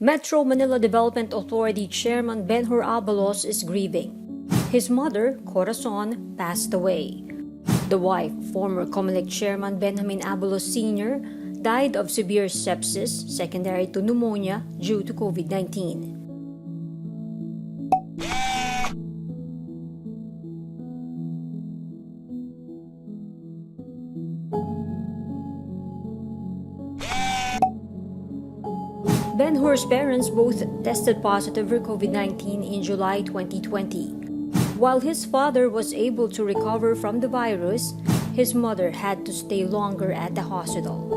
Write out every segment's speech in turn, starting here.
Metro Manila Development Authority Chairman Benhur Abalos is grieving. His mother, Corazon, passed away. The wife, former COMELEC Chairman Benjamin Abalos Sr., died of severe sepsis secondary to pneumonia due to COVID-19. Benhur's parents both tested positive for COVID-19 in July 2020. While his father was able to recover from the virus, his mother had to stay longer at the hospital.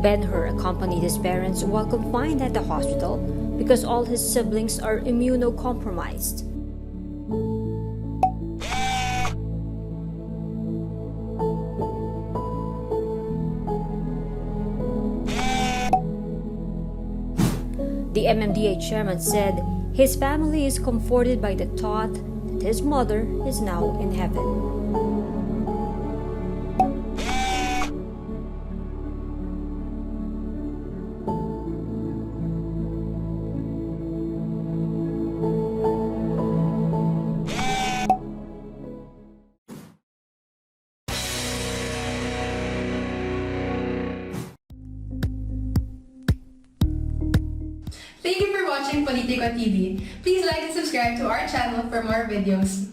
Benhur accompanied his parents while confined at the hospital because all his siblings are immunocompromised. The MMDA chairman said his family is comforted by the thought that his mother is now in heaven. Thank you for watching Politico TV. Please like and subscribe to our channel for more videos.